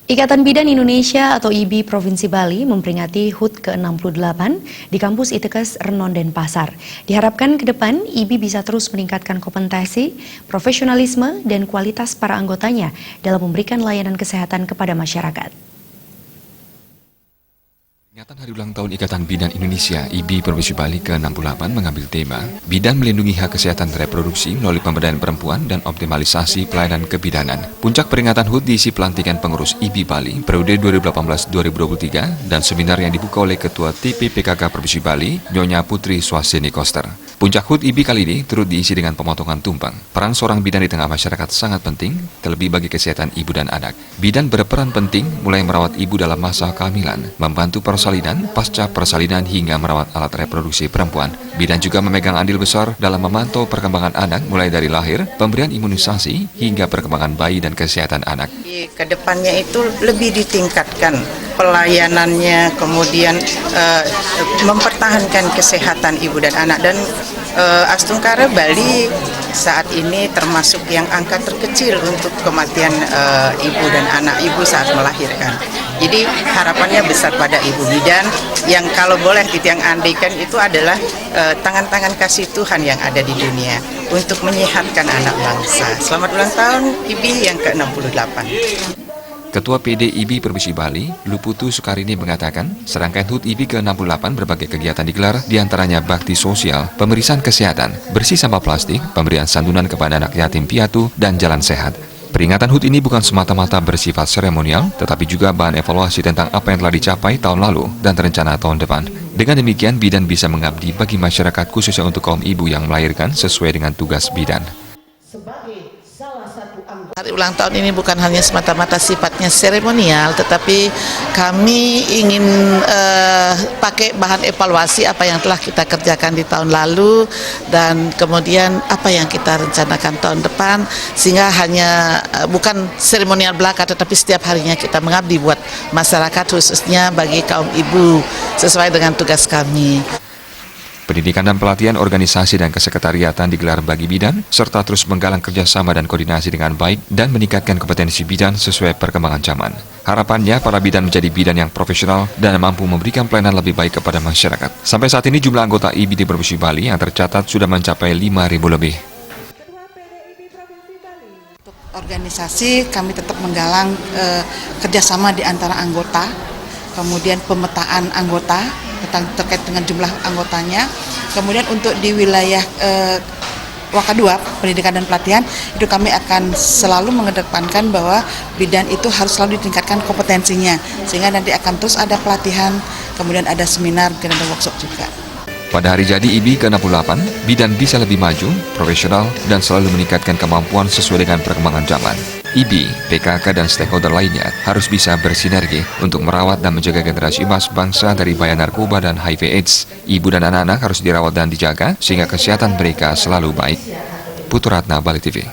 Ikatan Bidan Indonesia atau IBI Provinsi Bali memperingati HUT ke-68 di kampus ITKes Renon Denpasar. Diharapkan ke depan IBI bisa terus meningkatkan kompetensi, profesionalisme, dan kualitas para anggotanya dalam memberikan layanan kesehatan kepada masyarakat. Peringatan Hari Ulang Tahun Ikatan Bidan Indonesia IBI Provinsi Bali ke-68 mengambil tema Bidan melindungi hak kesehatan reproduksi melalui pemberdayaan perempuan dan optimalisasi pelayanan kebidanan. Puncak peringatan HUT diisi pelantikan pengurus IBI Bali periode 2018-2023 dan seminar yang dibuka oleh Ketua TPPKK Provinsi Bali, Nyonya Putri Swasini Koster. Puncak HUT IBI kali ini turut diisi dengan pemotongan tumpang. Peran seorang bidan di tengah masyarakat sangat penting, terlebih bagi kesehatan ibu dan anak. Bidan berperan penting mulai merawat ibu dalam masa kehamilan, membantu persalinan, pasca persalinan hingga merawat alat reproduksi perempuan. Bidan juga memegang andil besar dalam memantau perkembangan anak mulai dari lahir, pemberian imunisasi, hingga perkembangan bayi dan kesehatan anak. Kedepannya itu lebih ditingkatkan pelayanannya, kemudian mempertahankan kesehatan ibu dan anak. Dan Astungkara Bali saat ini termasuk yang angka terkecil untuk kematian ibu dan anak ibu saat melahirkan. Jadi harapannya besar pada ibu bidan yang kalau boleh ditiang andaikan itu adalah tangan-tangan kasih Tuhan yang ada di dunia untuk menyehatkan anak bangsa. Selamat ulang tahun IBI yang ke-68. Ketua PD IBI Provinsi Bali, Luputu Sukarini mengatakan, serangkaian HUT IBI ke-68 berbagai kegiatan digelar, diantaranya bakti sosial, pemeriksaan kesehatan, bersih sampah plastik, pemberian santunan kepada anak yatim piatu, dan jalan sehat. Peringatan HUT ini bukan semata-mata bersifat seremonial, tetapi juga bahan evaluasi tentang apa yang telah dicapai tahun lalu dan rencana tahun depan. Dengan demikian, bidan bisa mengabdi bagi masyarakat khususnya untuk kaum ibu yang melahirkan sesuai dengan tugas bidan. Hari ulang tahun ini bukan hanya semata-mata sifatnya seremonial, tetapi kami ingin pakai bahan evaluasi apa yang telah kita kerjakan di tahun lalu dan kemudian apa yang kita rencanakan tahun depan, sehingga hanya bukan seremonial belaka, tetapi setiap harinya kita mengabdi buat masyarakat, khususnya bagi kaum ibu sesuai dengan tugas kami. Pendidikan dan pelatihan organisasi dan kesekretariatan digelar bagi bidan, serta terus menggalang kerjasama dan koordinasi dengan baik dan meningkatkan kompetensi bidan sesuai perkembangan zaman. Harapannya para bidan menjadi bidan yang profesional dan mampu memberikan pelayanan lebih baik kepada masyarakat. Sampai saat ini jumlah anggota IBI di Provinsi Bali yang tercatat sudah mencapai 5.000 lebih. Untuk organisasi kami tetap menggalang kerjasama di antara anggota, kemudian pemetaan anggota terkait dengan jumlah anggotanya. Kemudian untuk di wilayah Wakadua, pendidikan dan pelatihan, itu kami akan selalu mengedepankan bahwa bidan itu harus selalu ditingkatkan kompetensinya, sehingga nanti akan terus ada pelatihan, kemudian ada seminar, dan ada workshop juga. Pada hari jadi IBI ke-68, bidan bisa lebih maju, profesional, dan selalu meningkatkan kemampuan sesuai dengan perkembangan zaman. IBI, PKK, dan stakeholder lainnya harus bisa bersinergi untuk merawat dan menjaga generasi emas bangsa dari bahaya narkoba dan HIV/AIDS. Ibu dan anak-anak harus dirawat dan dijaga sehingga kesehatan mereka selalu baik. Putu Ratna, Bali TV.